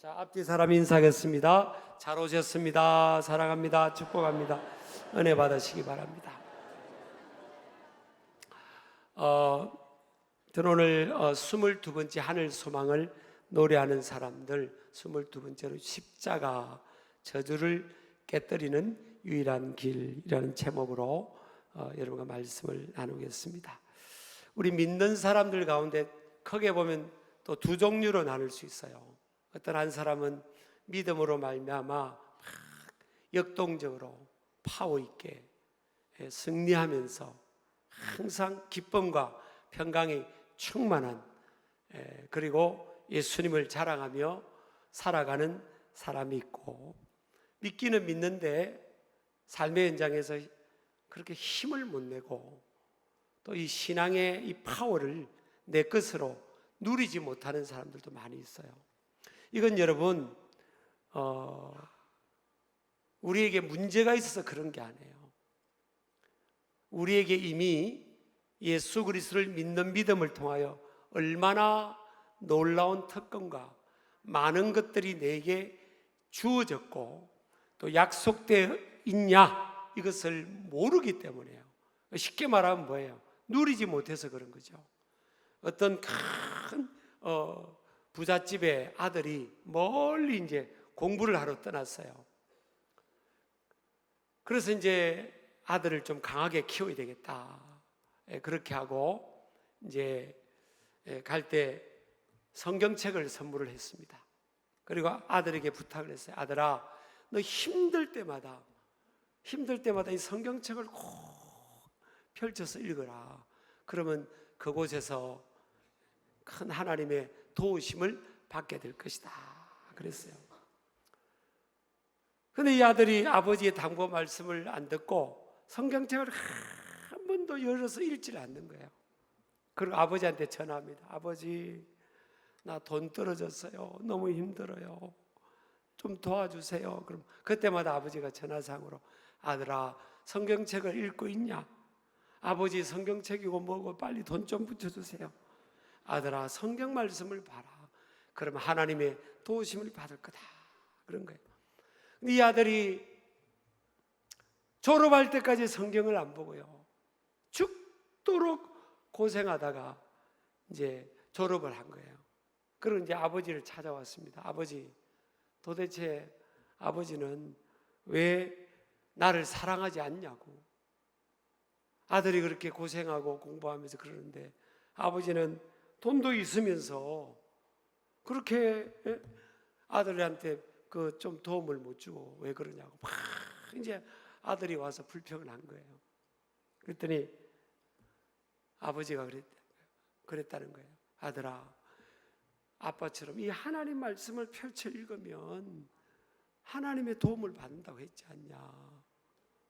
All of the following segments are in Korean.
자, 앞뒤 사람 인사하겠습니다. 잘 오셨습니다. 사랑합니다. 축복합니다. 은혜 받으시기 바랍니다. 저는 오늘 22번째 하늘 소망을 노래하는 사람들, 22번째로 십자가 저주를 깨뜨리는 유일한 길이라는 제목으로 여러분과 말씀을 나누겠습니다. 우리 믿는 사람들 가운데 크게 보면 또 두 종류로 나눌 수 있어요. 어떤 한 사람은 믿음으로 말미암아 역동적으로 파워 있게 승리하면서 항상 기쁨과 평강이 충만한, 그리고 예수님을 자랑하며 살아가는 사람이 있고, 믿기는 믿는데 삶의 현장에서 그렇게 힘을 못 내고 또 이 신앙의 이 파워를 내 것으로 누리지 못하는 사람들도 많이 있어요. 이건 여러분 우리에게 문제가 있어서 그런 게 아니에요. 우리에게 이미 예수 그리스도를 믿는 믿음을 통하여 얼마나 놀라운 특권과 많은 것들이 내게 주어졌고 또 약속되어 있냐, 이것을 모르기 때문에요. 쉽게 말하면 뭐예요? 누리지 못해서 그런 거죠. 어떤 큰 부잣집의 아들이 멀리 이제 공부를 하러 떠났어요. 그래서 이제 아들을 좀 강하게 키워야 되겠다, 그렇게 하고 이제 갈 때 성경책을 선물을 했습니다. 그리고 아들에게 부탁을 했어요. 아들아, 너 힘들 때마다 이 성경책을 꼭 펼쳐서 읽어라. 그러면 그곳에서 큰 하나님의 도우심을 받게 될 것이다, 그랬어요. 그런데 이 아들이 아버지의 당부 말씀을 안 듣고 성경책을 한 번도 열어서 읽지를 않는 거예요. 그리고 아버지한테 전화합니다. 아버지, 나 돈 떨어졌어요. 너무 힘들어요. 좀 도와주세요. 그럼 그때마다 아버지가 전화상으로, 아들아, 성경책을 읽고 있냐? 아버지, 성경책이고 뭐고 빨리 돈 좀 붙여주세요. 아들아, 성경 말씀을 봐라. 그러면 하나님의 도우심을 받을 거다, 그런 거예요. 근데 이 아들이 졸업할 때까지 성경을 안 보고요, 죽도록 고생하다가 이제 졸업을 한 거예요. 그리고 이제 아버지를 찾아왔습니다. 아버지, 도대체 아버지는 왜 나를 사랑하지 않냐고. 아들이 그렇게 고생하고 공부하면서 그러는데 아버지는 돈도 있으면서 그렇게 아들한테 그 좀 도움을 못 주고 왜 그러냐고 막 이제 아들이 와서 불평을 한 거예요. 그랬더니 아버지가 그랬다는 거예요. 아들아, 아빠처럼 이 하나님 말씀을 펼쳐 읽으면 하나님의 도움을 받는다고 했지 않냐.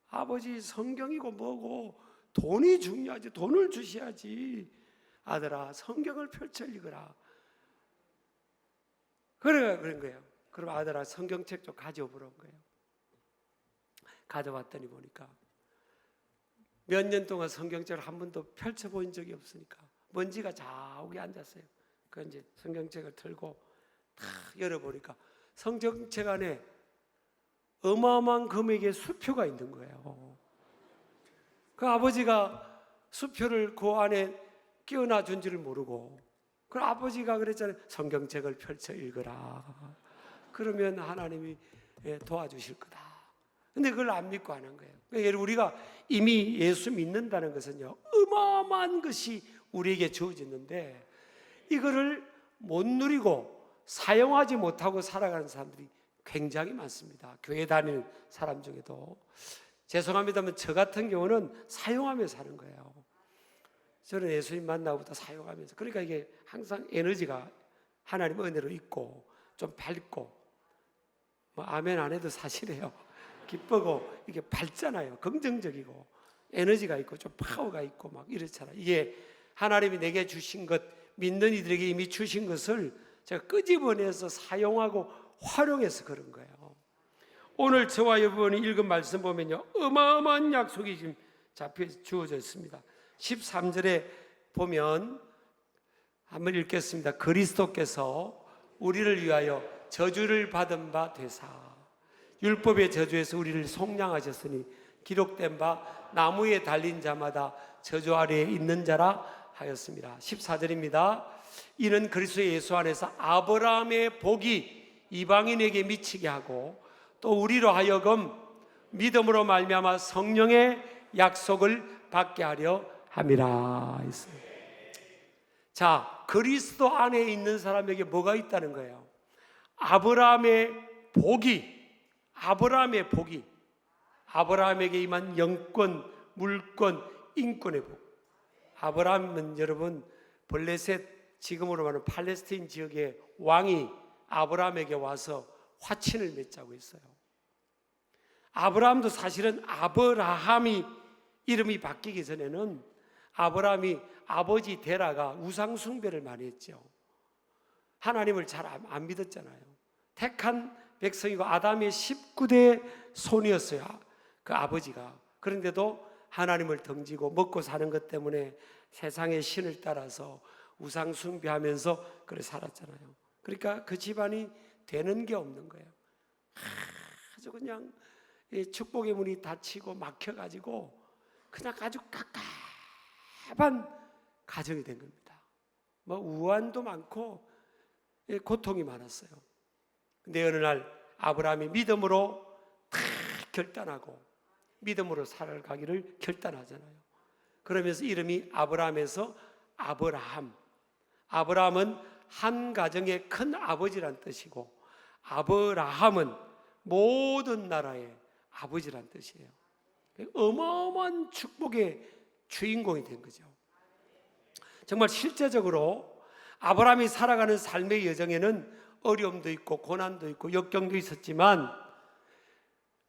아버지, 성경이고 뭐고 돈이 중요하지, 돈을 주셔야지. 아들아, 성경을 펼쳐 읽어라. 그런 거예요. 그럼 아들아, 성경책 좀 가져오라 그런 거예요. 가져왔더니 보니까 몇 년 동안 성경책을 한 번도 펼쳐본 적이 없으니까 먼지가 자욱이 앉았어요. 그 이제 성경책을 들고 다 열어보니까 성경책 안에 어마어마한 금액의 수표가 있는 거예요. 그 아버지가 수표를 그 안에 끼워놔 준 줄을 모르고, 그 아버지가 그랬잖아요. 성경책을 펼쳐 읽어라. 그러면 하나님이 도와주실 거다. 근데 그걸 안 믿고 안 한 거예요. 그러니까 우리가 이미 예수 믿는다는 것은요, 어마어마한 것이 우리에게 주어졌는데 이거를 못 누리고 사용하지 못하고 살아가는 사람들이 굉장히 많습니다. 교회 다니는 사람 중에도. 죄송합니다만 저 같은 경우는 사용하며 사는 거예요. 저는 예수님 만나고부터 사용하면서, 그러니까 이게 항상 에너지가 하나님 은혜로 있고 좀 밝고, 뭐 아멘 안 해도 사실이에요. 기쁘고 이게 밝잖아요. 긍정적이고 에너지가 있고 좀 파워가 있고 막 이렇잖아요. 이게 하나님이 내게 주신 것, 믿는 이들에게 이미 주신 것을 제가 끄집어내서 사용하고 활용해서 그런 거예요. 오늘 저와 여러분이 읽은 말씀 보면요, 어마어마한 약속이 지금 주어져 있습니다. 13절에 보면 한번 읽겠습니다. 그리스도께서 우리를 위하여 저주를 받은 바 되사 율법의 저주에서 우리를 속량하셨으니 기록된 바 나무에 달린 자마다 저주 아래에 있는 자라 하였습니다. 14절입니다. 이는 그리스도 예수 안에서 아브라함의 복이 이방인에게 미치게 하고 또 우리로 하여금 믿음으로 말미암아 성령의 약속을 받게 하려 함이라 했어요. 자, 그리스도 안에 있는 사람에게 뭐가 있다는 거예요? 아브라함의 복이 아브라함에게 임한 영권, 물권, 인권의 복. 아브라함은 여러분 블레셋, 지금으로 말하는 팔레스타인 지역의 왕이 아브라함에게 와서 화친을 맺자고 했어요. 아브라함도 사실은 아브라함이 이름이 바뀌기 전에는 아브라함이 아버지 데라가 우상 숭배를 많이 했죠. 하나님을 잘 안 믿었잖아요. 택한 백성이고 아담의 19대 손이었어요. 그 아버지가. 그런데도 하나님을 덩지고 먹고 사는 것 때문에 세상의 신을 따라서 우상 숭배하면서 그래 살았잖아요. 그러니까 그 집안이 되는 게 없는 거예요. 아주 그냥 축복의 문이 닫히고 막혀가지고 그냥 아주 깝깝한 가정이 된 겁니다. 뭐 우환도 많고 고통이 많았어요. 근데 어느 날 아브라함이 믿음으로 다 결단하고 믿음으로 살아가기를 결단하잖아요. 그러면서 이름이 아브라함에서 아브라함. 아브라함은 한 가정의 큰 아버지란 뜻이고 아브라함은 모든 나라의 아버지란 뜻이에요. 어마어마한 축복의 주인공이 된 거죠. 정말 실제적으로 아브라함이 살아가는 삶의 여정에는 어려움도 있고 고난도 있고 역경도 있었지만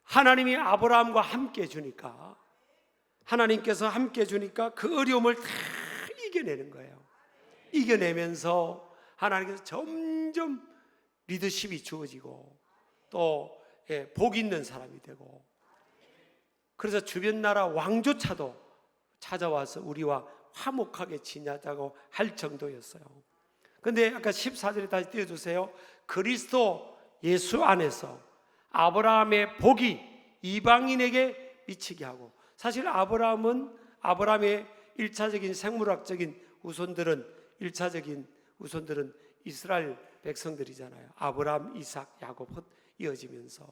하나님이 아브라함과 함께 해주니까 하나님께서 함께 해주니까 그 어려움을 다 이겨내는 거예요. 이겨내면서 하나님께서 점점 리더십이 주어지고 또 복 있는 사람이 되고 그래서 주변 나라 왕조차도 찾아와서 우리와 화목하게 지내자고 할 정도였어요. 그런데 아까 14절에 다시 띄워주세요. 그리스도 예수 안에서 아브라함의 복이 이방인에게 미치게 하고 사실 아브라함의 1차적인 생물학적인 우선들은 이스라엘 백성들이잖아요. 아브라함, 이삭, 야곱 이어지면서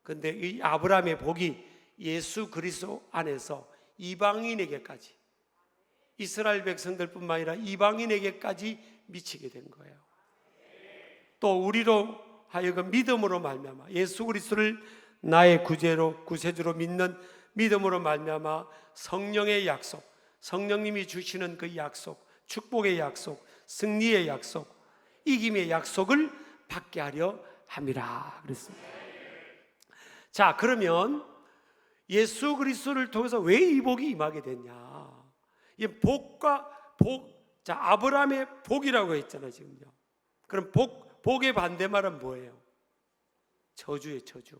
그런데 이 아브라함의 복이 예수 그리스도 안에서 이방인에게까지 이스라엘 백성들뿐만 아니라 이방인에게까지 미치게 된 거예요. 또 우리로 하여금 믿음으로 말미암아 예수 그리스도를 나의 구세주로 믿는 믿음으로 말미암아 성령의 약속, 성령님이 주시는 그 약속, 축복의 약속, 승리의 약속, 이김의 약속을 받게 하려 함이라 그랬습니다. 자, 그러면 예수 그리스도를 통해서 왜 이 복이 임하게 됐냐? 이 복과 복, 자, 아브라함의 복이라고 했잖아요, 지금요. 그럼 복의 반대말은 뭐예요? 저주의 저주.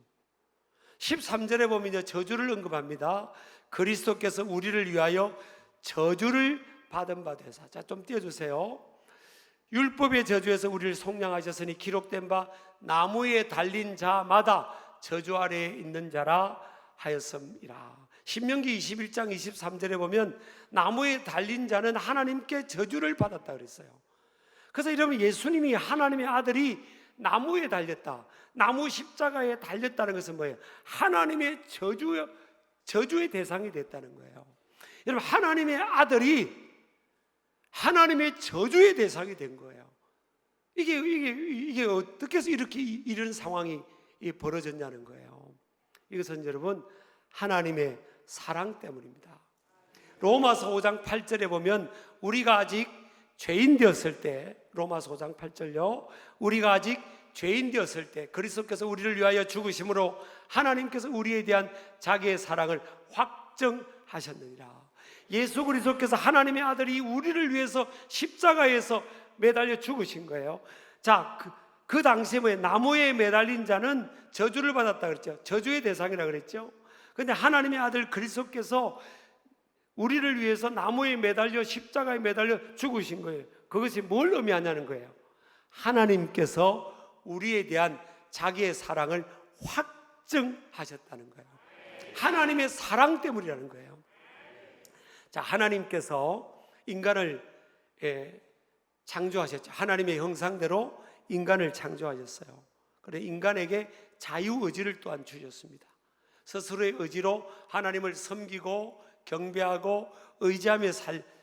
13절에 보면요, 저주를 언급합니다. 그리스도께서 우리를 위하여 저주를 받은 바 되사. 자, 좀 띄워주세요. 율법의 저주에서 우리를 속량하셨으니 기록된 바 나무에 달린 자마다 저주 아래에 있는 자라 하였음이라. 신명기 21장 23절에 보면 나무에 달린 자는 하나님께 저주를 받았다 그랬어요. 그래서 여러분 예수님이 하나님의 아들이 나무에 달렸다, 나무 십자가에 달렸다는 것은 뭐예요? 하나님의 저주의 대상이 됐다는 거예요. 여러분 하나님의 아들이 하나님의 저주의 대상이 된 거예요. 이게 어떻게 해서 이렇게 이런 상황이 벌어졌냐는 거예요. 이것은 여러분 하나님의 사랑 때문입니다. 로마서 5장 8절에 보면 우리가 아직 죄인 되었을 때, 로마서 5장 8절요, 우리가 아직 죄인 되었을 때 그리스도께서 우리를 위하여 죽으심으로 하나님께서 우리에 대한 자기의 사랑을 확정하셨느니라. 예수 그리스도께서 하나님의 아들이 우리를 위해서 십자가에서 매달려 죽으신 거예요. 자, 그 당시에 나무에 매달린 자는 저주를 받았다 그랬죠. 저주의 대상이라 그랬죠. 그런데 하나님의 아들 그리스도께서 우리를 위해서 나무에 매달려 십자가에 매달려 죽으신 거예요. 그것이 뭘 의미하냐는 거예요. 하나님께서 우리에 대한 자기의 사랑을 확증하셨다는 거예요. 하나님의 사랑 때문이라는 거예요. 자, 하나님께서 인간을 창조하셨죠. 하나님의 형상대로 인간을 창조하셨어요. 그래 인간에게 자유의지를 또한 주셨습니다. 스스로의 의지로 하나님을 섬기고 경배하고 의지하며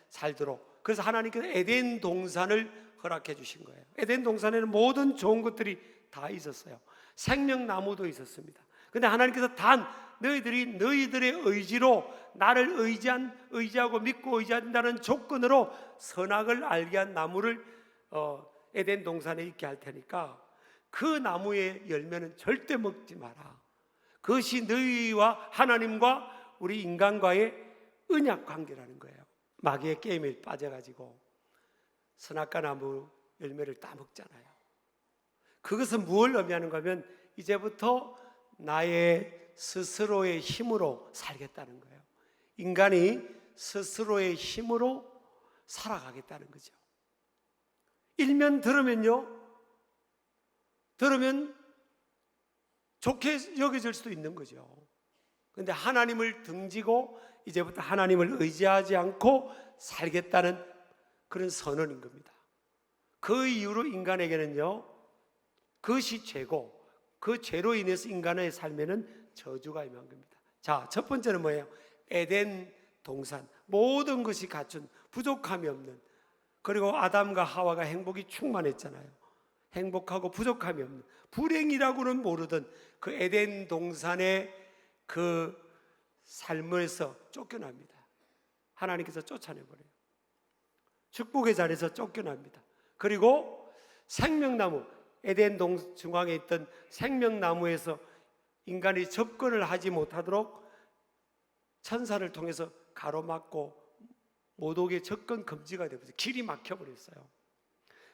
살도록. 그래서 하나님께서 에덴 동산을 허락해 주신 거예요. 에덴 동산에는 모든 좋은 것들이 다 있었어요. 생명나무도 있었습니다. 근데 하나님께서 단 너희들의 의지로 나를 의지하고 믿고 의지한다는 조건으로 선악을 알게 한 나무를 에덴 동산에 있게 할 테니까 그 나무의 열매는 절대 먹지 마라. 그것이 너희와 하나님과 우리 인간과의 언약 관계라는 거예요. 마귀의 게임에 빠져가지고 선악과 나무 열매를 따먹잖아요. 그것은 무엇을 의미하는가 하면 이제부터 나의 스스로의 힘으로 살겠다는 거예요. 인간이 스스로의 힘으로 살아가겠다는 거죠. 일면 들으면 좋게 여겨질 수도 있는 거죠. 그런데 하나님을 등지고 이제부터 하나님을 의지하지 않고 살겠다는 그런 선언인 겁니다. 그 이후로 인간에게는요, 그것이 죄고 그 죄로 인해서 인간의 삶에는 저주가 임한 겁니다. 자, 첫 번째는 뭐예요? 에덴 동산, 모든 것이 갖춘 부족함이 없는, 그리고 아담과 하와가 행복이 충만했잖아요. 행복하고 부족함이 없는, 불행이라고는 모르던 그 에덴 동산의 그 삶에서 쫓겨납니다. 하나님께서 쫓아내버려요. 축복의 자리에서 쫓겨납니다. 그리고 생명나무, 에덴 중앙에 있던 생명나무에서 인간이 접근을 하지 못하도록 천사를 통해서 가로막고 못 오게 접근 금지가 되어버렸어요. 길이 막혀버렸어요.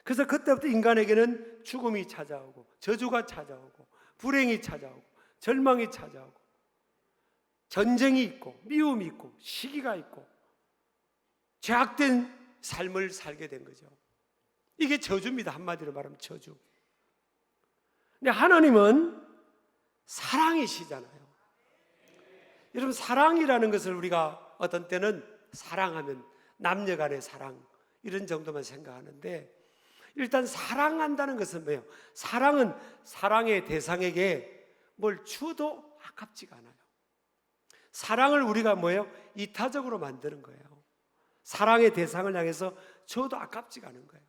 그래서 그때부터 인간에게는 죽음이 찾아오고 저주가 찾아오고 불행이 찾아오고 절망이 찾아오고 전쟁이 있고 미움이 있고 시기가 있고 죄악된 삶을 살게 된 거죠. 이게 저주입니다. 한마디로 말하면 저주. 근데 하나님은 사랑이시잖아요. 여러분, 사랑이라는 것을 우리가 어떤 때는 사랑하면 남녀 간의 사랑 이런 정도만 생각하는데, 일단 사랑한다는 것은 뭐예요? 사랑은 사랑의 대상에게 뭘 주도 아깝지가 않아요. 사랑을 우리가 뭐예요? 이타적으로 만드는 거예요. 사랑의 대상을 향해서 줘도 아깝지가 않은 거예요.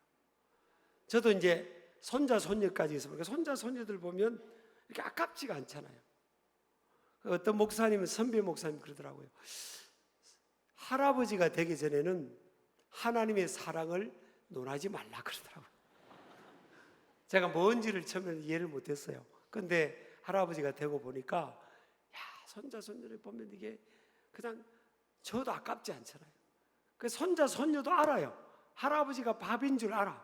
저도 이제 손자 손녀까지 있어 보니까 손자 손녀들 보면 이렇게 아깝지가 않잖아요. 어떤 목사님은, 선배 목사님 그러더라고요. 할아버지가 되기 전에는 하나님의 사랑을 논하지 말라 그러더라고요. 제가 뭔지를 처음에는 이해를 못했어요. 근데 할아버지가 되고 보니까 야, 손자 손녀를 보면 이게 그냥 저도 아깝지 않잖아요. 그 손자 손녀도 알아요. 할아버지가 밥인 줄 알아.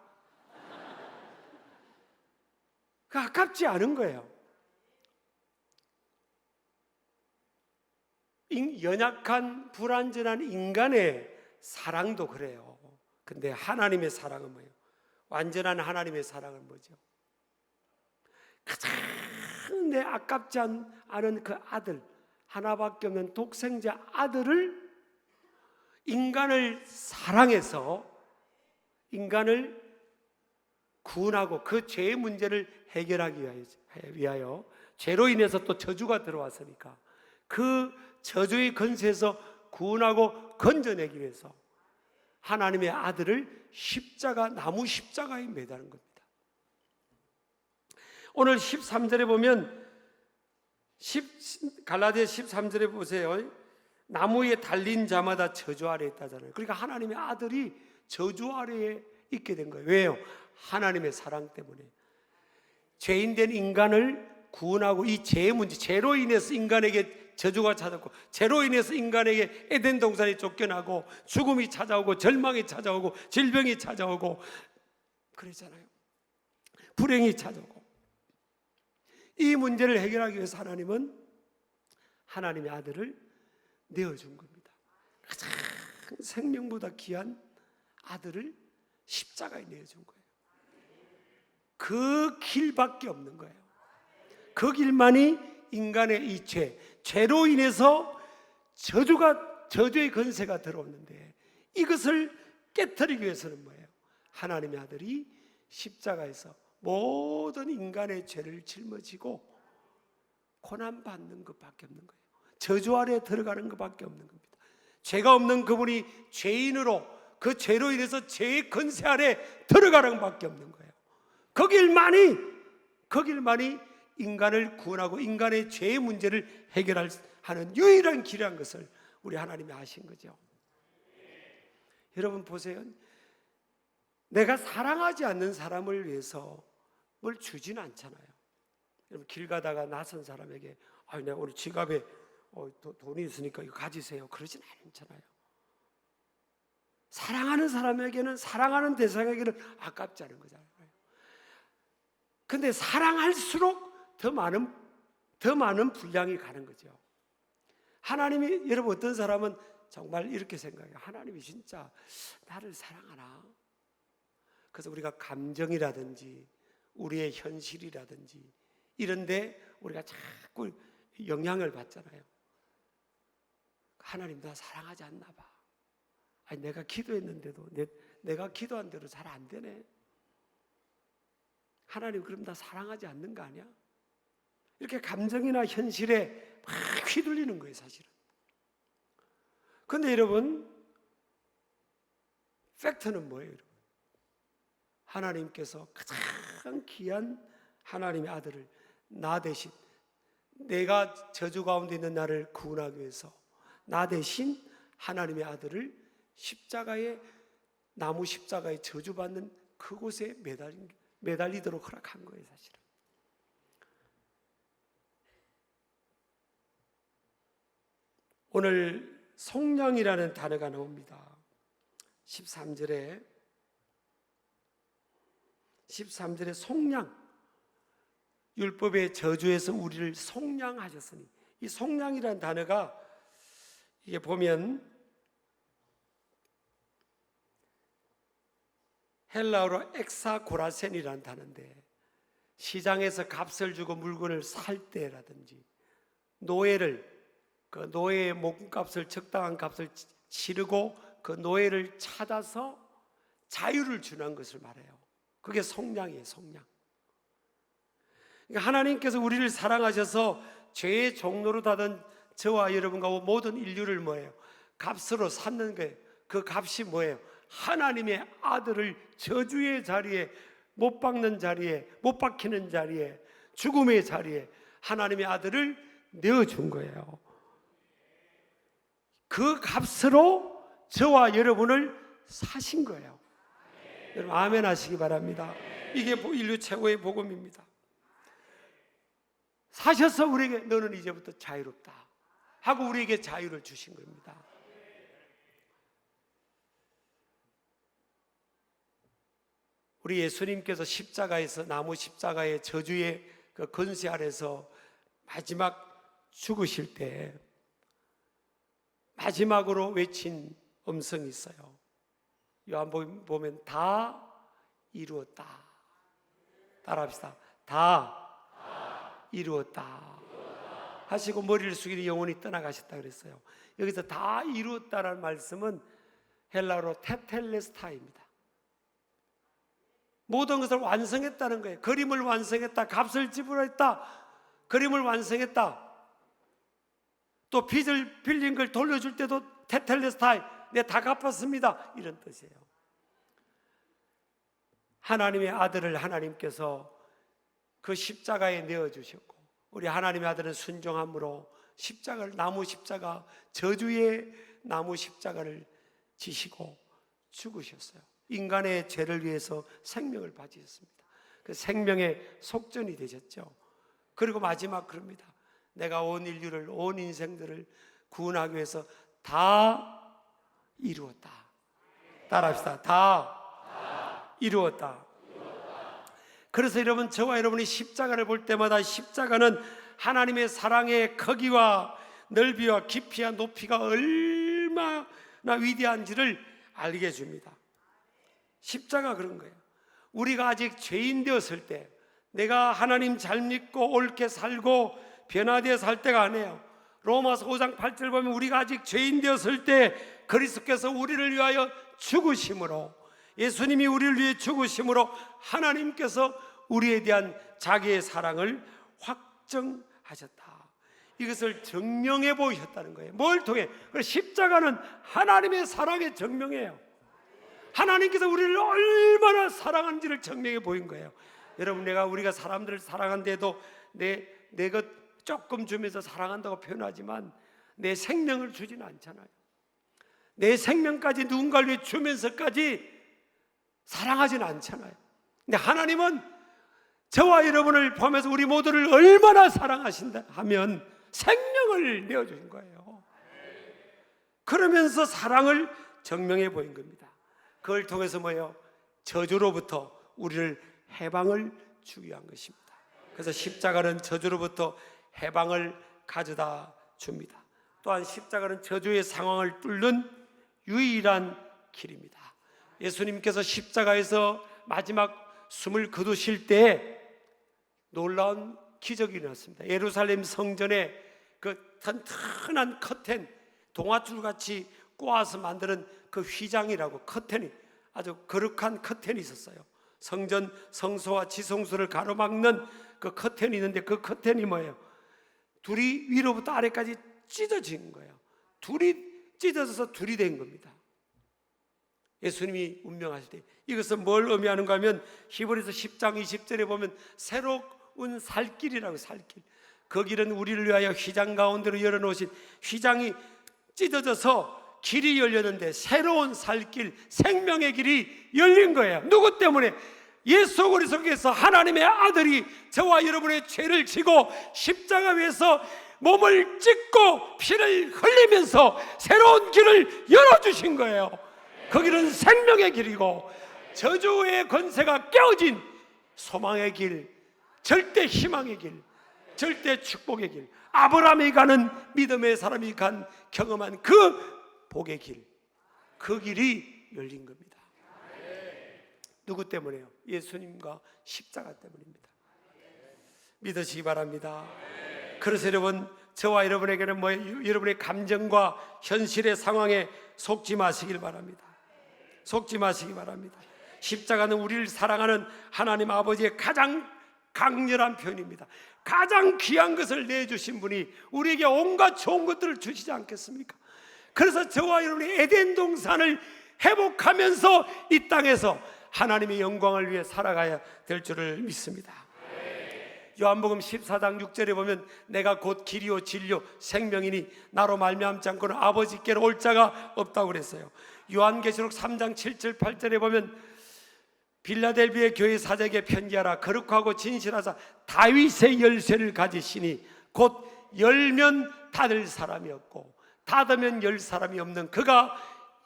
그 아깝지 않은 거예요. 연약한 불완전한 인간의 사랑도 그래요. 근데 하나님의 사랑은 뭐예요? 완전한 하나님의 사랑은 뭐죠? 가장 내 아깝지 않은 그 아들, 하나밖에 없는 독생자 아들을 인간을 사랑해서 인간을 구원하고 그 죄의 문제를 해결하기 위하여 죄로 인해서 또 저주가 들어왔으니까 그 저주의 권세에서 구원하고 건져내기 위해서 하나님의 아들을 나무 십자가에 매다는 겁니다. 오늘 13절에 보면 갈라디아 13절에 보세요. 나무 위에 달린 자마다 저주 아래에 있다잖아요. 그러니까 하나님의 아들이 저주 아래에 있게 된 거예요. 왜요? 하나님의 사랑 때문에. 죄인된 인간을 구원하고 이 죄의 문제, 죄로 인해서 인간에게 저주가 찾아오고 죄로 인해서 인간에게 에덴 동산이 쫓겨나고 죽음이 찾아오고 절망이 찾아오고 질병이 찾아오고 그러잖아요. 불행이 찾아오고 이 문제를 해결하기 위해서 하나님은 하나님의 아들을 내어준 겁니다. 가장 생명보다 귀한 아들을 십자가에 내어준 거예요. 그 길밖에 없는 거예요. 그 길만이 인간의 이 죄로 인해서 저주의 권세가 들어오는데, 이것을 깨트리기 위해서는 뭐예요? 하나님의 아들이 십자가에서 모든 인간의 죄를 짊어지고 고난받는 것밖에 없는 거예요. 저주 아래 들어가는 것밖에 없는 겁니다. 죄가 없는 그분이 죄인으로, 그 죄로 인해서 죄의 권세 아래 들어가는 것밖에 없는 거예요. 그 길만이 인간을 구원하고 인간의 죄의 문제를 해결하는 유일한 길이라는 것을 우리 하나님이 아신 거죠. 여러분 보세요. 내가 사랑하지 않는 사람을 위해서 뭘 주지는 않잖아요. 여러분 길 가다가 낯선 사람에게 내가 오늘 지갑에 돈이 있으니까 이거 가지세요, 그러진 않잖아요. 사랑하는 사람에게는, 사랑하는 대상에게는 아깝지 않은 거잖아요. 근데 사랑할수록 더 많은 분량이 가는 거죠. 하나님이, 여러분 어떤 사람은 정말 이렇게 생각해요. 하나님이 진짜 나를 사랑하나? 그래서 우리가 감정이라든지 우리의 현실이라든지 이런데 우리가 자꾸 영향을 받잖아요. 하나님 나 사랑하지 않나 봐. 내가 기도했는데도 내가 기도한 대로 잘 안 되네. 하나님 그럼 나 사랑하지 않는 거 아니야? 이렇게 감정이나 현실에 막 휘둘리는 거예요, 사실은. 그런데 여러분, 팩트는 뭐예요, 여러분? 하나님께서 가장 귀한 하나님의 아들을 나 대신, 내가 저주 가운데 있는 나를 구원하기 위해서 나 대신 하나님의 아들을 나무 십자가에 저주받는 그곳에 매달리도록 허락한 거예요, 사실은. 오늘 속량이라는 단어가 나옵니다. 13절에 속량, 율법의 저주에서 우리를 속량하셨으니, 이 속량이라는 단어가 이게 보면 헬라어로 엑사고라센이라는 단어인데, 시장에서 값을 주고 물건을 살 때라든지 그 노예의 몸값을, 적당한 값을 치르고 그 노예를 찾아서 자유를 주는 것을 말해요. 그게 속량이에요, 속량. 그러니까 하나님께서 우리를 사랑하셔서 죄의 종로로 다던 저와 여러분과 모든 인류를 뭐예요? 값으로 샀는 거예요. 그 값이 뭐예요? 하나님의 아들을 저주의 자리에, 못 박는 자리에, 못 박히는 자리에, 죽음의 자리에 하나님의 아들을 내어준 거예요. 그 값으로 저와 여러분을 사신 거예요. 여러분 아멘 하시기 바랍니다. 이게 인류 최고의 복음입니다. 사셔서 우리에게 너는 이제부터 자유롭다 하고 우리에게 자유를 주신 겁니다. 우리 예수님께서 십자가에서, 나무 십자가의 저주의 그 권세 아래서 마지막 죽으실 때 마지막으로 외친 음성이 있어요. 요한복음 보면 다 이루었다. 따라합시다. 다 이루었다 하시고 머리를 숙이니 영혼이 떠나가셨다 그랬어요. 여기서 다 이루었다라는 말씀은 헬라어로 테텔레스타입니다. 모든 것을 완성했다는 거예요. 그림을 완성했다, 값을 지불했다, 그림을 완성했다. 또 빚을 빌린 걸 돌려줄 때도 테텔레스타이, 내 다 갚았습니다, 이런 뜻이에요. 하나님의 아들을 하나님께서 그 십자가에 내어주셨고, 우리 하나님의 아들은 순종함으로 십자가를, 나무 십자가, 저주의 나무 십자가를 지시고 죽으셨어요. 인간의 죄를 위해서 생명을 바치셨습니다. 그 생명의 속전이 되셨죠. 그리고 마지막 그럽니다. 내가 온 인류를, 온 인생들을 구원하기 위해서 다 이루었다. 따라합시다. 다 이루었다. 그래서 여러분, 저와 여러분이 십자가를 볼 때마다 십자가는 하나님의 사랑의 크기와 넓이와 깊이와 높이가 얼마나 위대한지를 알게 해줍니다. 십자가 그런 거예요. 우리가 아직 죄인 되었을 때, 내가 하나님 잘 믿고 옳게 살고 변화되어 살 때가 아니에요. 로마서 5장 8절 보면 우리가 아직 죄인 되었을 때 그리스도께서 우리를 위하여 죽으심으로, 예수님이 우리를 위해 죽으심으로 하나님께서 우리에 대한 자기의 사랑을 확정하셨다. 이것을 증명해 보이셨다는 거예요. 뭘 통해? 십자가는 하나님의 사랑의 증명이에요. 하나님께서 우리를 얼마나 사랑하는지를 증명해 보인 거예요. 여러분, 우리가 사람들을 사랑한데도 내 것 조금 주면서 사랑한다고 표현하지만 내 생명을 주지는 않잖아요. 내 생명까지 누군가를 위해 주면서까지 사랑하지는 않잖아요. 근데 하나님은 저와 여러분을 포함해서 우리 모두를 얼마나 사랑하신다 하면 생명을 내어주신 거예요. 그러면서 사랑을 증명해 보인 겁니다. 그걸 통해서 뭐예요? 저주로부터 우리를 해방을 주기 위한 것입니다. 그래서 십자가는 저주로부터 해방을 가져다 줍니다. 또한 십자가는 저주의 상황을 뚫는 유일한 길입니다. 예수님께서 십자가에서 마지막 숨을 거두실 때 놀라운 기적이 일어났습니다. 예루살렘 성전에 그 튼튼한 커튼, 동아줄같이 꼬아서 만드는 그 휘장이라고, 커튼이 아주 거룩한 커튼이 있었어요. 성전 성소와 지성소를 가로막는 그 커튼이 있는데, 그 커튼이 뭐예요? 둘이 위로부터 아래까지 찢어진 거예요. 둘이 찢어져서 둘이 된 겁니다. 예수님이 운명하실 때. 이것은 뭘 의미하는가 하면 히브리서 10장 20절에 보면 새로운 살길이라고, 살길. 그 길은 우리를 위하여 휘장 가운데로 열어놓으신, 휘장이 찢어져서 길이 열렸는데 새로운 살길, 생명의 길이 열린 거예요. 누구 때문에? 예수 그리스도께서, 하나님의 아들이 저와 여러분의 죄를 지고 십자가 위에서 몸을 찢고 피를 흘리면서 새로운 길을 열어주신 거예요. 그 길은 생명의 길이고 저주의 권세가 깨어진 소망의 길, 절대 희망의 길, 절대 축복의 길, 아브라함이 가는 믿음의 사람이 경험한 그 복의 길, 그 길이 열린 겁니다. 누구 때문에요? 예수님과 십자가 때문입니다. 믿으시기 바랍니다. 그래서 여러분, 저와 여러분에게는 여러분의 감정과 현실의 상황에 속지 마시길 바랍니다. 속지 마시기 바랍니다. 십자가는 우리를 사랑하는 하나님 아버지의 가장 강렬한 표현입니다. 가장 귀한 것을 내주신 분이 우리에게 온갖 좋은 것들을 주시지 않겠습니까? 그래서 저와 여러분이 에덴 동산을 회복하면서 이 땅에서 하나님의 영광을 위해 살아가야 될 줄을 믿습니다. 요한복음 14장 6절에 보면 내가 곧 길이요 진리요 생명이니 나로 말미암지 않고는 아버지께로 올 자가 없다고 그랬어요. 요한계시록 3장 7절 8절에 보면 빌라델비아 교회 사제에게 편지하라. 거룩하고 진실하사 다윗의 열쇠를 가지시니 곧 열면 닫을 사람이 없고 닫으면 열 사람이 없는 그가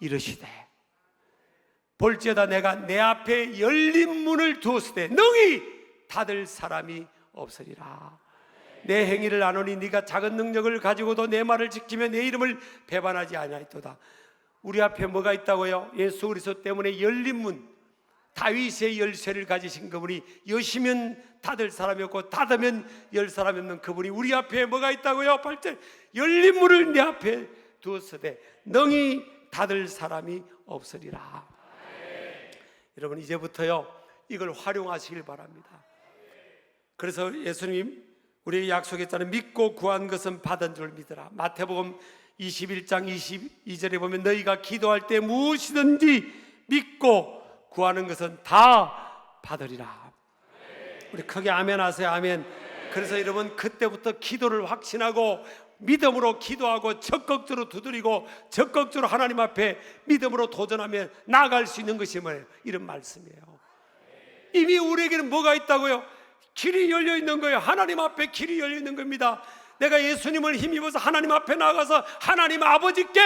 이르시되 볼지어다 내가 내 앞에 열린 문을 두었으되 능히 닫을 사람이 없으리라. 내 행위를 아노니 네가 작은 능력을 가지고도 내 말을 지키며 내 이름을 배반하지 아니하였도다. 우리 앞에 뭐가 있다고요? 예수 그리스도 때문에 열린 문, 다윗의 열쇠를 가지신 그분이 여시면 닫을 사람이 없고 닫으면 열 사람이 없는 그분이 우리 앞에 뭐가 있다고요? 8절 열린 문을 내 앞에 두었으되 능히 닫을 사람이 없으리라. 여러분, 이제부터요 이걸 활용하시길 바랍니다. 그래서 예수님 우리에게 약속했잖아요. 믿고 구한 것은 받은 줄 믿으라. 마태복음 21장 22절에 보면 너희가 기도할 때 무엇이든지 믿고 구하는 것은 다 받으리라. 우리 크게 아멘 하세요. 아멘. 그래서 여러분, 그때부터 기도를 확신하고 믿음으로 기도하고 적극적으로 두드리고 적극적으로 하나님 앞에 믿음으로 도전하며 나아갈 수 있는 것이 뭐예요? 이런 말씀이에요. 이미 우리에게는 뭐가 있다고요? 길이 열려 있는 거예요. 하나님 앞에 길이 열려 있는 겁니다. 내가 예수님을 힘입어서 하나님 앞에 나가서 하나님 아버지께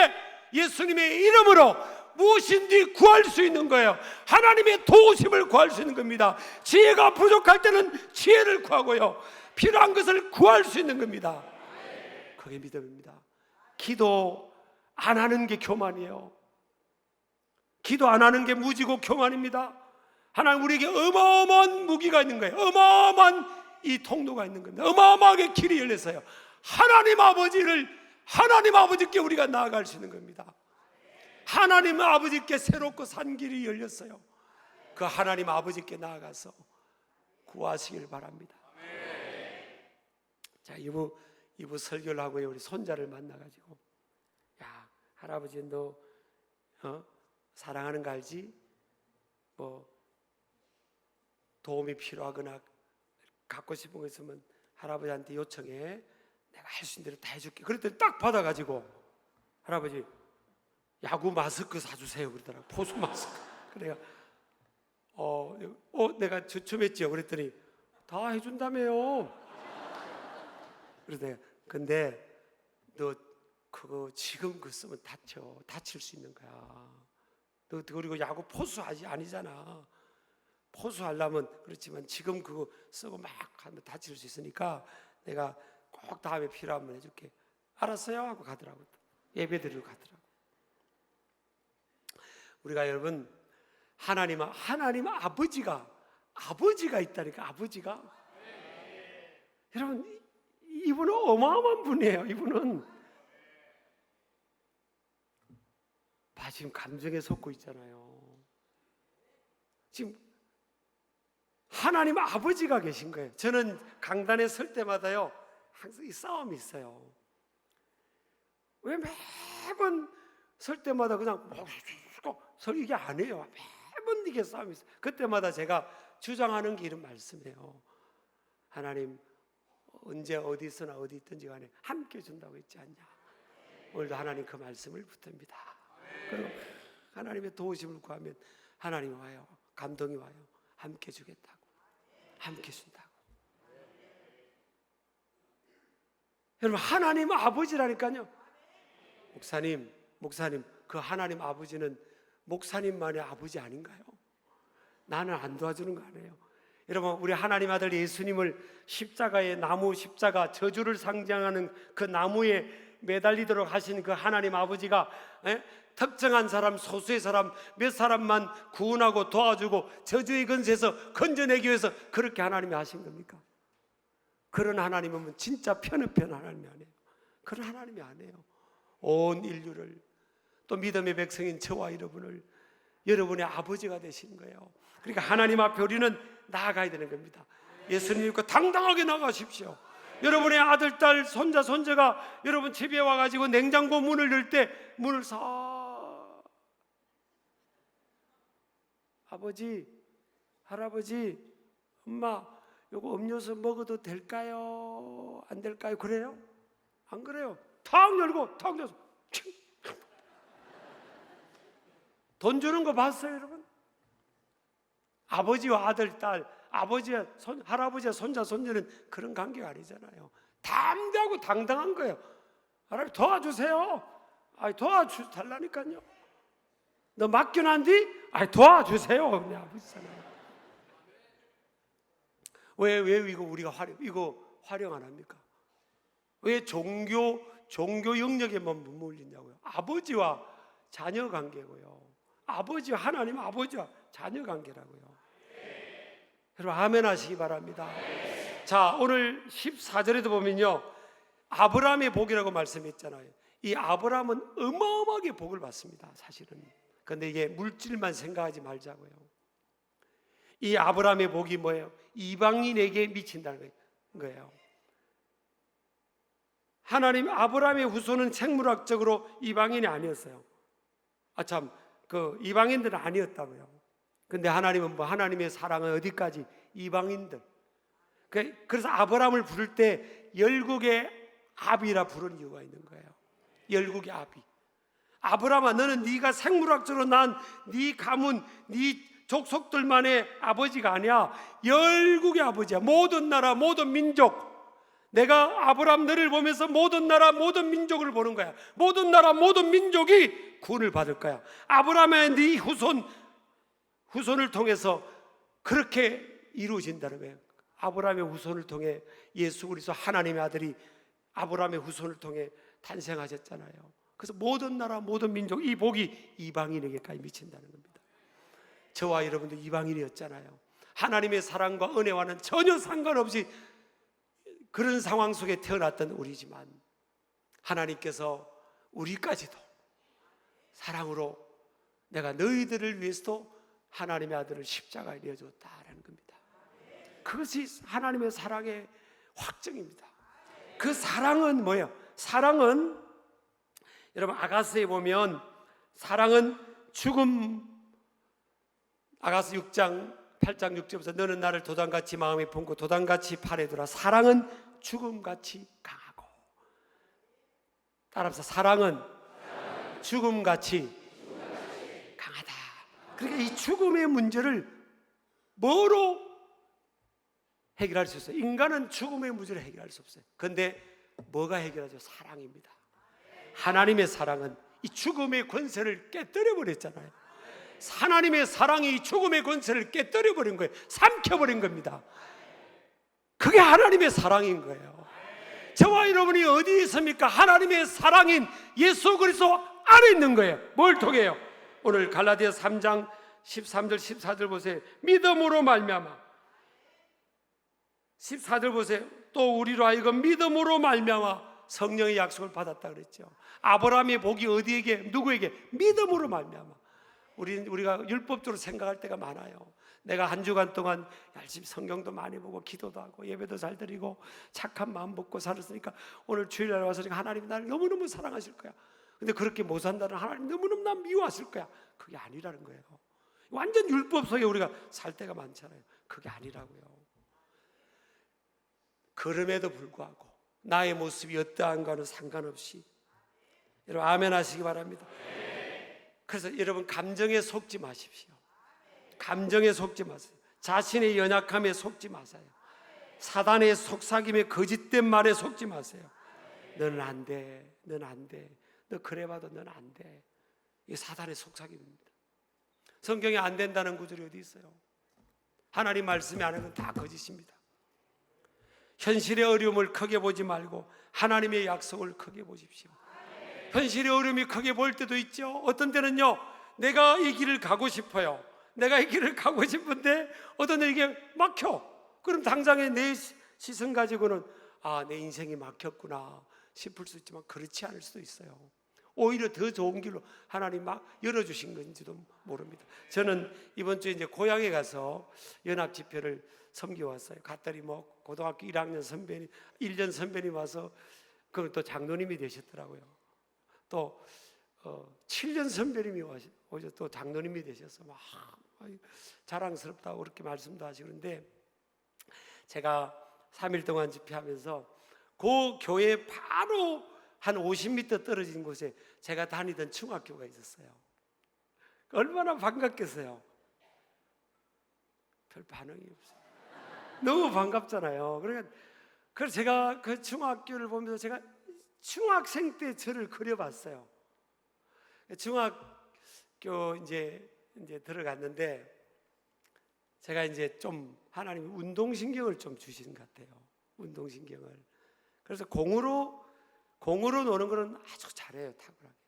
예수님의 이름으로 무엇인지 구할 수 있는 거예요. 하나님의 도우심을 구할 수 있는 겁니다. 지혜가 부족할 때는 지혜를 구하고요, 필요한 것을 구할 수 있는 겁니다. 그게 믿음입니다. 기도 안 하는 게 교만이에요. 기도 안 하는 게 무지고 교만입니다. 하나님 우리에게 어마어마한 무기가 있는 거예요. 어마어마한 이 통로가 있는 겁니다. 어마어마하게 길이 열렸어요. 하나님 아버지께 우리가 나아갈 수 있는 겁니다. 하나님 아버지께 새롭고 산 길이 열렸어요. 그 하나님 아버지께 나아가서 구하시길 바랍니다. 자, 이부 설교를 하고 우리 손자를 만나가지고, 야, 할아버지 너 사랑하는 거 알지? 뭐 도움이 필요하거나 갖고 싶은 거 있으면 할아버지한테 요청해. 내가 할 수 있는 대로 다 해줄게. 그랬더니 딱 받아가지고, 할아버지 야구 마스크 사주세요 그러더라고. 포수 마스크. 그래가 내가 주춤했지요. 그랬더니 다 해준다며요. 그래서 내가, 근데 너 그거 지금 그 쓰면 다칠 수 있는 거야. 너 그리고 야구 포수 아니잖아. 포수 하려면 그렇지만 지금 그거 쓰고 막 하면 다칠 수 있으니까 내가 꼭 다음에 필요하면 해줄게. 알았어요 하고 가더라고. 예배드리러 가더라고. 우리가 여러분 하나님 아버지가 있다니까. 아버지가 여러분 이분은 어마어마한 분이에요. 이분은 지금 감정에 솟고 있잖아요. 지금 하나님 아버지가 계신 거예요. 저는 강단에 설 때마다요 항상 이 싸움이 있어요. 왜 매번 설 때마다 그냥 이게 안 해요. 매번 이게 싸움이 있어요. 그때마다 제가 주장하는 게 이런 말씀이에요. 하나님 언제 어디서나 어디 있든지 간에 함께 준다고 했지 않냐. 오늘도 하나님 그 말씀을 붙듭니다. 그리고 하나님의 도우심을 구하면 하나님이 와요. 감동이 와요. 함께 주겠다고. 함께 준다고. 여러분 하나님 아버지라니까요. 목사님 그 하나님 아버지는 목사님만의 아버지 아닌가요? 나는 안 도와주는 거 아니에요? 여러분 우리 하나님 아들 예수님을 십자가의 나무 십자가 저주를 상징하는 그 나무에 매달리도록 하신 그 하나님 아버지가 특정한 사람 소수의 사람 몇 사람만 구원하고 도와주고 저주의 근세에서 건져내기 위해서 그렇게 하나님이 하신 겁니까? 그런 하나님은 진짜 편협한 하나님이 아니에요. 그런 하나님이 아니에요. 온 인류를 또 믿음의 백성인 저와 여러분을 여러분의 아버지가 되신 거예요. 그러니까 하나님 앞에 우리는 나아가야 되는 겁니다. 예수님 믿고 당당하게 나가십시오. 여러분의 아들, 딸, 손자, 손자가 여러분 집에 와가지고 냉장고 문을 열 때 문을 아버지, 할아버지, 엄마 요거 음료수 먹어도 될까요? 안 될까요? 그래요? 안 그래요? 탁 열고 탁 열어서 돈 주는 거 봤어요 여러분? 아버지와 아들, 딸, 아버지와 할아버지와 손자, 손녀는 그런 관계가 아니잖아요. 담대하고 당당한 거예요. 할아버지 도와주세요. 도와달라니까요. 너 맡겨놓은 뒤 도와주세요. 내 아버지잖아요. 왜 우리가 활용 안 합니까? 왜 종교 영역에만 머물리냐고요. 아버지와 자녀 관계고요. 아버지와 하나님 아버지와 자녀 관계라고요. 여러분 아멘 하시기 바랍니다. 자, 오늘 14절에도 보면요 아브라함의 복이라고 말씀했잖아요. 이 아브라함은 어마어마하게 복을 받습니다. 사실은. 그런데 이게 물질만 생각하지 말자고요. 이 아브라함의 복이 뭐예요? 이방인에게 미친다는 거예요. 하나님 아브라함의 후손은 생물학적으로 이방인이 아니었어요. 그 이방인들은 아니었다고요. 근데 하나님은 하나님의 사랑은 어디까지? 이방인들. 그래서 아브라함을 부를 때 열국의 아비라 부른 이유가 있는 거예요. 열국의 아비. 아브라함아 너는 네가 생물학적으로 난 네 가문, 네 족속들만의 아버지가 아니야. 열국의 아버지야. 모든 나라, 모든 민족. 내가 아브라함 너를 보면서 모든 나라, 모든 민족을 보는 거야. 모든 나라, 모든 민족이 구원을 받을 거야. 아브라함의 네 후손을 통해서 그렇게 이루어진다는 거예요. 아브라함의 후손을 통해 예수 그리스도 하나님의 아들이 아브라함의 후손을 통해 탄생하셨잖아요. 그래서 모든 나라 모든 민족 이 복이 이방인에게까지 미친다는 겁니다. 저와 여러분도 이방인이었잖아요. 하나님의 사랑과 은혜와는 전혀 상관없이 그런 상황 속에 태어났던 우리지만 하나님께서 우리까지도 사랑으로 내가 너희들을 위해서도 하나님의 아들을 십자가에 내어줬다라는 겁니다. 그것이 하나님의 사랑의 확증입니다. 그 사랑은 뭐예요? 사랑은 여러분 아가서에 보면 사랑은 죽음, 아가서 6장 8장 6절에서 너는 나를 도단같이 마음에 품고 도단같이 팔에 두라. 사랑은 죽음같이 강하고. 따라서 사랑은 죽음같이 강하다. 그러니까 이 죽음의 문제를 뭐로 해결할 수 있어요? 인간은 죽음의 문제를 해결할 수 없어요. 그런데 뭐가 해결하죠? 사랑입니다. 하나님의 사랑은 이 죽음의 권세를 깨뜨려 버렸잖아요. 하나님의 사랑이 이 죽음의 권세를 깨뜨려 버린 거예요. 삼켜버린 겁니다. 그게 하나님의 사랑인 거예요. 저와 여러분이 어디에 있습니까? 하나님의 사랑인 예수 그리스도 안에 있는 거예요. 뭘 통해요? 오늘 갈라디아 3장 13절 14절 보세요. 믿음으로 말미암아. 14절 보세요. 또 우리로 하여금 믿음으로 말미암아 성령의 약속을 받았다 그랬죠. 아브라함의 복이 어디에게, 누구에게? 믿음으로 말미암아. 우리가 율법적으로 생각할 때가 많아요. 내가 한 주간 동안 열심히 성경도 많이 보고 기도도 하고 예배도 잘 드리고 착한 마음 먹고 살았으니까 오늘 주일날 와서 하나님이 나를 너무너무 사랑하실 거야. 근데 그렇게 못 산다는 하나님 너무너무 난 미워하실 거야. 그게 아니라는 거예요. 완전 율법 속에 우리가 살 때가 많잖아요. 그게 아니라고요. 그럼에도 불구하고 나의 모습이 어떠한가는 상관없이 여러분 아멘 하시기 바랍니다. 그래서 여러분 감정에 속지 마십시오. 감정에 속지 마세요. 자신의 연약함에 속지 마세요. 사단의 속삭임에 거짓된 말에 속지 마세요. 너는 안 돼. 너는 안 돼. 너 그래봐도 너는 안 돼. 이게 사단의 속삭임입니다. 성경에 안 된다는 구절이 어디 있어요? 하나님 말씀이 안 하는 건 다 거짓입니다. 현실의 어려움을 크게 보지 말고 하나님의 약속을 크게 보십시오. 현실의 어려움이 크게 보일 때도 있죠. 어떤 때는요, 내가 이 길을 가고 싶어요. 내가 이 길을 가고 싶은데 어떤 데 이게 막혀. 그럼 당장에 내 시선 가지고는 아, 내 인생이 막혔구나 싶을 수 있지만 그렇지 않을 수도 있어요. 오히려 더 좋은 길로 하나님 막 열어주신 건지도 모릅니다. 저는 이번 주에 이제 고향에 가서 연합 집회를 섬겨왔어요. 갔더니 뭐 고등학교 1학년 선배님, 1년 선배님 와서 그럼 또 장로님이 되셨더라고요. 또 7년 선배님이 오셔서 또 장로님이 되셔서 막 자랑스럽다고 그렇게 말씀도 하시고 그런데 제가 3일 동안 집회하면서 그 교회 바로 한 50m 떨어진 곳에 제가 다니던 중학교가 있었어요. 얼마나 반갑겠어요. 별 반응이 없어요. 너무 반갑잖아요. 그러니까 그래서 제가 그 중학교를 보면서 제가 중학생 때 저를 그려봤어요. 중학교 이제 들어갔는데 제가 이제 좀 하나님이 운동신경을 좀 주신 것 같아요. 운동신경을. 그래서 공으로 노는 거는 아주 잘해요. 탁월하게.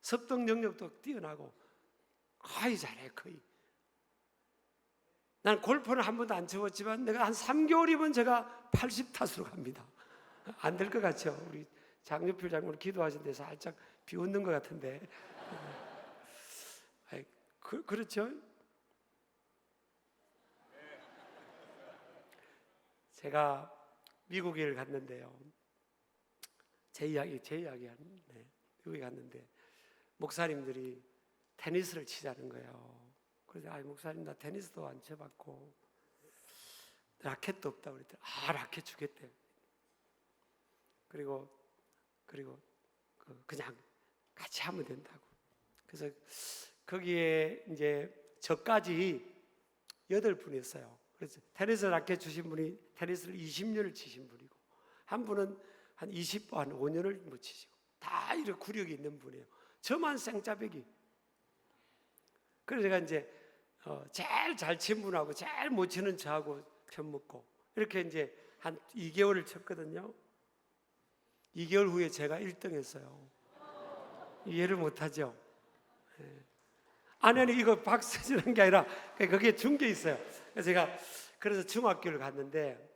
습득 능력도 뛰어나고 거의 잘해요. 거의. 난 골프는 한 번도 안 쳐봤지만 내가 한 3개월이면 제가 80타수로 갑니다. 안 될 것 같죠? 우리 장유필 장모님 기도하신 데서 살짝 비웃는 것 같은데. 그렇죠? 제가 미국에 갔는데요. 제 이야기 하는데 미국에 갔는데 목사님들이 테니스를 치자는 거예요. 그래서 목사님 나 테니스도 안 쳐봤고 라켓도 없다고 그랬더니 라켓 주겠대요. 그리고 그냥 같이 하면 된다고. 그래서 거기에 이제 저까지 8분이었어요. 그래서 테니스 라켓 주신 분이 테니스를 20년을 치신 분이고 한 분은 한 5년을 못 치시고 다 이렇게 구력이 있는 분이에요. 저만 생짜배기. 그래서 제가 이제 제일 잘 친 분하고 제일 못 치는 저하고 편먹고 이렇게 이제 한 2개월을 쳤거든요. 2개월 후에 제가 1등 했어요. 이해를 못하죠? 네. 아니 이거 박수 치는 게 아니라 그게 준 게 있어요. 그래서 중학교를 갔는데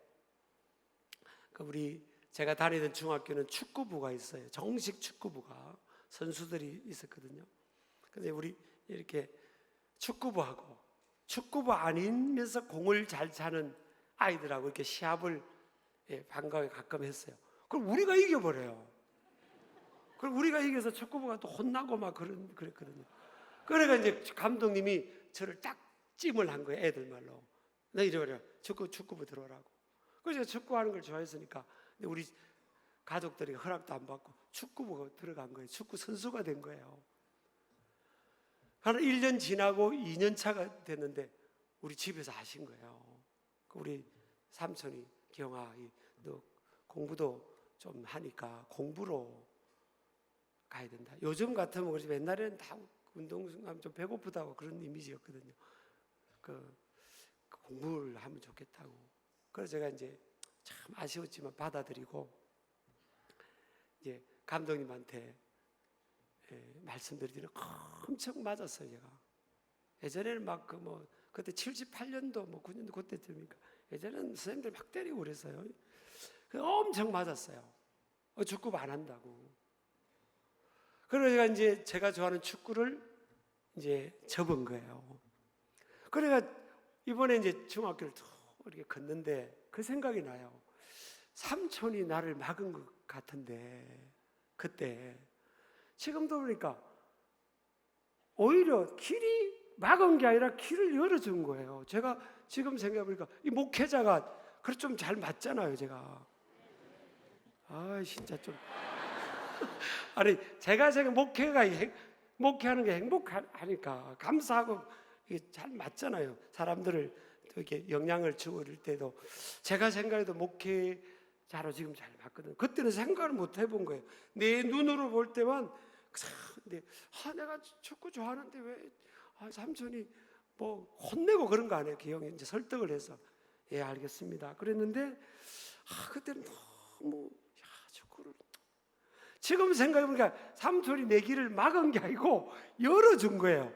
제가 다니던 중학교는 축구부가 있어요. 정식 축구부가 선수들이 있었거든요. 근데 우리 이렇게 축구부하고 축구부 아니면서 공을 잘 차는 아이들하고 이렇게 시합을 방과후에 가끔 했어요. 그럼 우리가 이겨버려요. 그럼 우리가 이겨서 축구부가 또 혼나고 막 그랬거든요. 그러니까 이제 감독님이 저를 딱 찜을 한 거예요. 애들 말로. 나 이래버려. 축구부 들어오라고. 그래서 제가 축구하는 걸 좋아했으니까. 근데 우리 가족들이 허락도 안 받고 축구부가 들어간 거예요. 축구 선수가 된 거예요. 한 1년 지나고 2년 차가 됐는데 우리 집에서 하신 거예요. 우리 삼촌이 기영아, 너 공부도 좀 하니까 공부로 가야 된다. 요즘 같으면 그렇지 옛날에는 다 운동하면 좀 배고프다고 그런 이미지였거든요. 공부를 하면 좋겠다고. 그래서 제가 이제 참 아쉬웠지만 받아들이고 이제 감독님한테 말씀드리기를 엄청 맞았어요. 제가 예전에는 막 그때 78년도 9년도 그때쯤이니까 예전에는 선생님들 막 때리고 그랬어요. 엄청 맞았어요. 축구 안 한다고. 그래서 이제 제가 좋아하는 축구를 이제 접은 거예요. 그래가 이번에 이제 중학교를 쭉 이렇게 걷는데 그 생각이 나요. 삼촌이 나를 막은 것 같은데 그때 지금도 보니까 오히려 길이 막은 게 아니라 길을 열어준 거예요. 제가 지금 생각해보니까 이 목회자가 그래 좀 잘 맞잖아요. 제가 진짜 좀 아니 제가 목회하는 게 행복하니까 감사하고 이게 잘 맞잖아요. 사람들을 이렇게 영향을 주고 이럴 때도 제가 생각해도 목회자로 지금 잘 맞거든요. 그때는 생각을 못 해본 거예요. 내 눈으로 볼 때만 근데 내가 축구 좋아하는데 왜 삼촌이 혼내고 그런 거 아니에요. 기영이 이제 설득을 해서 예 알겠습니다. 그랬는데 그때는 너무 축구를 지금 생각해보니까 삼촌이 내 길을 막은 게 아니고 열어준 거예요.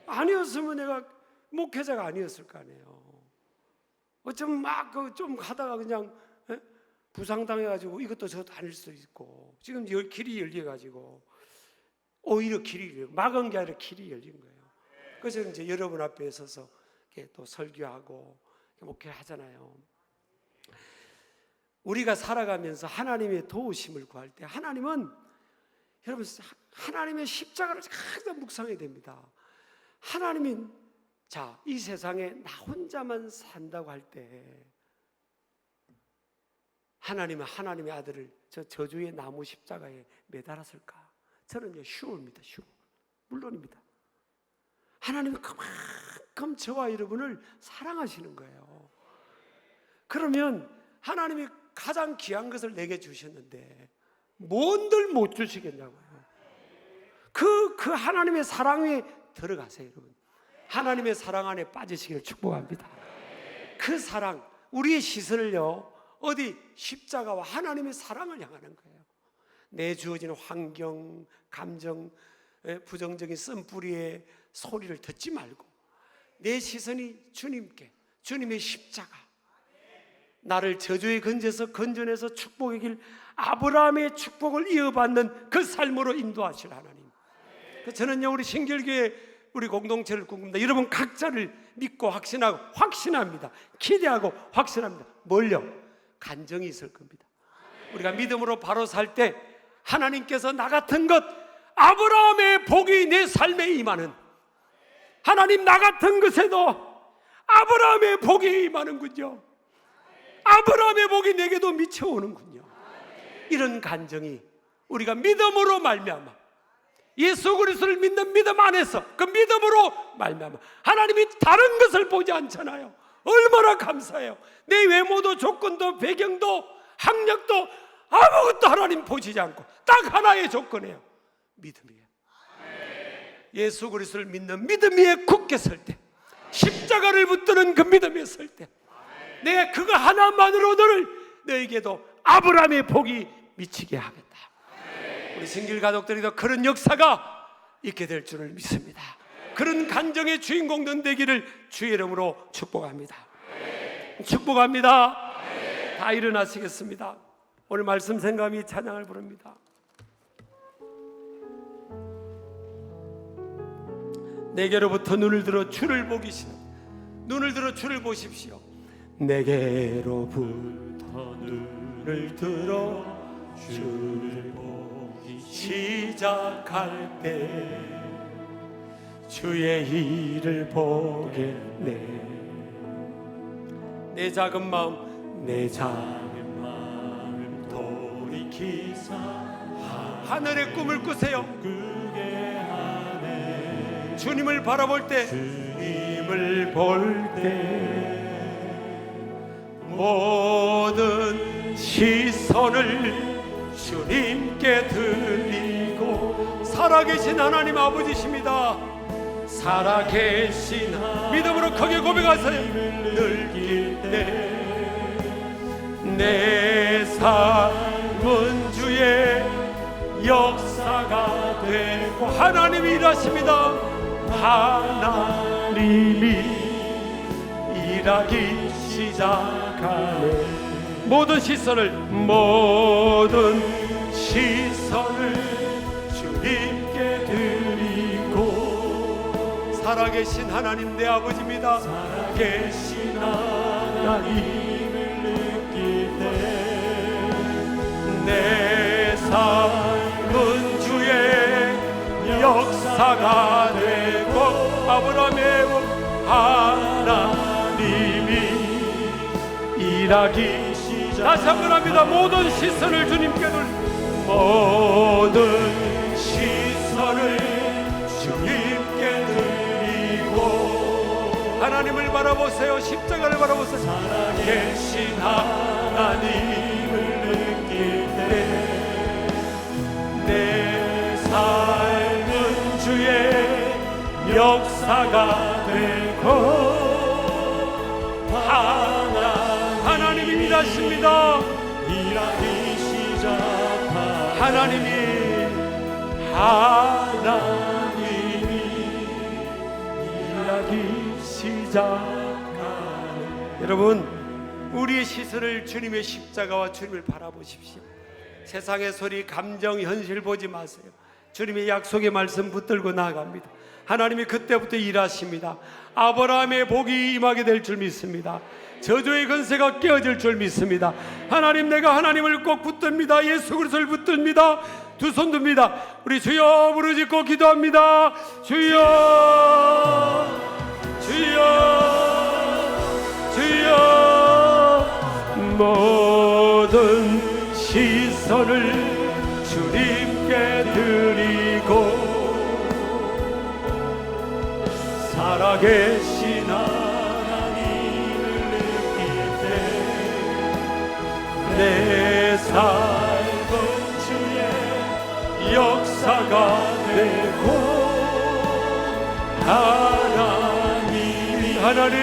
아니었으면 내가 목회자가 아니었을 거 아니에요. 어쩌면 좀 가다가 그냥 부상당해가지고 이것도 저것도 아닐 수도 있고 지금 길이 열려가지고 오히려 막은 게 아니라 길이 열린 거예요. 그래서 이제 여러분 앞에 서서 이렇게 또 설교하고 목회하잖아요. 우리가 살아가면서 하나님의 도우심을 구할 때 하나님은 여러분 하나님의 십자가를 항상 묵상해야 됩니다. 하나님이 이 세상에 나 혼자만 산다고 할 때 하나님은 하나님의 아들을 저 저주의 나무 십자가에 매달았을까? 저는 슈어입니다. 물론입니다. 하나님은 그만큼 저와 여러분을 사랑하시는 거예요. 그러면 하나님이 가장 귀한 것을 내게 주셨는데 뭔들 못 주시겠냐고요. 그 하나님의 사랑에 들어가세요, 여러분. 하나님의 사랑 안에 빠지시기를 축복합니다. 그 사랑, 우리의 시선을요 어디 십자가와 하나님의 사랑을 향하는 거예요. 내 주어지는 환경, 감정, 부정적인 쓴뿌리의 소리를 듣지 말고 내 시선이 주님께, 주님의 십자가, 나를 저주에 건져내서 축복의 길, 아브라함의 축복을 이어받는 그 삶으로 인도하실 하나님. 저는요 우리 신길교회 우리 공동체를 꿈꿉니다. 여러분 각자를 믿고 확신합니다. 기대하고 확신합니다. 뭘요? 간정이 있을 겁니다. 우리가 믿음으로 바로 살 때 하나님께서 나 같은 것, 아브라함의 복이 내 삶에 임하는, 하나님 나 같은 것에도 아브라함의 복이 임하는군요. 아브라함의 복이 내게도 미쳐오는군요. 이런 간정이 우리가 믿음으로 말미암아, 예수 그리스도를 믿는 믿음 안에서 그 믿음으로 말미암아 하나님이 다른 것을 보지 않잖아요. 얼마나 감사해요. 내 외모도 조건도 배경도 학력도 아무것도 하나님 보시지 않고 딱 하나의 조건이에요. 믿음이에요. 예수 그리스도를 믿는 믿음 위에 굳게 설 때, 십자가를 붙드는 그 믿음에 설 때, 내가 그거 하나만으로 너에게도 아브라함의 복이 미치게 하겠다. 우리 신길 가족들이도 그런 역사가 있게 될 줄을 믿습니다. 그런 간정의 주인공들 되기를 주의 이름으로 축복합니다. 축복합니다. 다 일어나시겠습니다. 오늘 말씀 생감이 찬양을 부릅니다. 내게로부터 눈을 들어 주를 보기시는, 눈을 들어 주를 보십시오. 내게로부터 눈을 들어 주를 보기 시작할 때 주의 일을 보겠네. 내 작은 마음, 내 작은 마음 돌이키사 하늘의 꿈을 꾸세요. 주님을 바라볼 때, 주님을 볼 때 모든 시선을 주님께 드리고, 살아계신 하나님 아버지십니다. 살아계신 믿음으로 크게 고백하세요. 느낄 때 내 삶은 주의 역사가 되고, 하나님이 일하십니다. 하나님이 일하기 시작하네. 모든 시선을 주님께 드리고, 살아계신 하나님 내 아버지입니다. 살아계신 하나님을 느낄 때 내 삶은 주의 역사가 되고, 아브라함의 하나님이 일하기 시작. 다시 한번 합니다. 모든 시선을 주님께 모든 시선을 주님께 드리고, 하나님을 바라보세요. 십자가를 바라보세요. 살아계신 하나님을 느낄 때 내 삶은 주의 역사가 되고, 하나님이 일하십니다. 일하기 시작하 하나님이 일하기 시작하네. 여러분, 우리의 시선을 주님의 십자가와 주님을 바라보십시오. 세상의 소리, 감정, 현실 보지 마세요. 주님의 약속의 말씀 붙들고 나아갑니다. 하나님이 그때부터 일하십니다. 아브라함의 복이 임하게 될 줄 믿습니다. 저주의 권세가 깨어질 줄 믿습니다. 하나님, 내가 하나님을 꼭 붙듭니다. 예수 그리스도를 붙듭니다. 두 손 듭니다. 우리 주여 부르짖고 기도합니다. 주여, 주여, 주여. 모든 시선을 주님께 드리고, 살아계신 하나님을 느낄 때 내 삶은 주의 역사가 되고, 하나님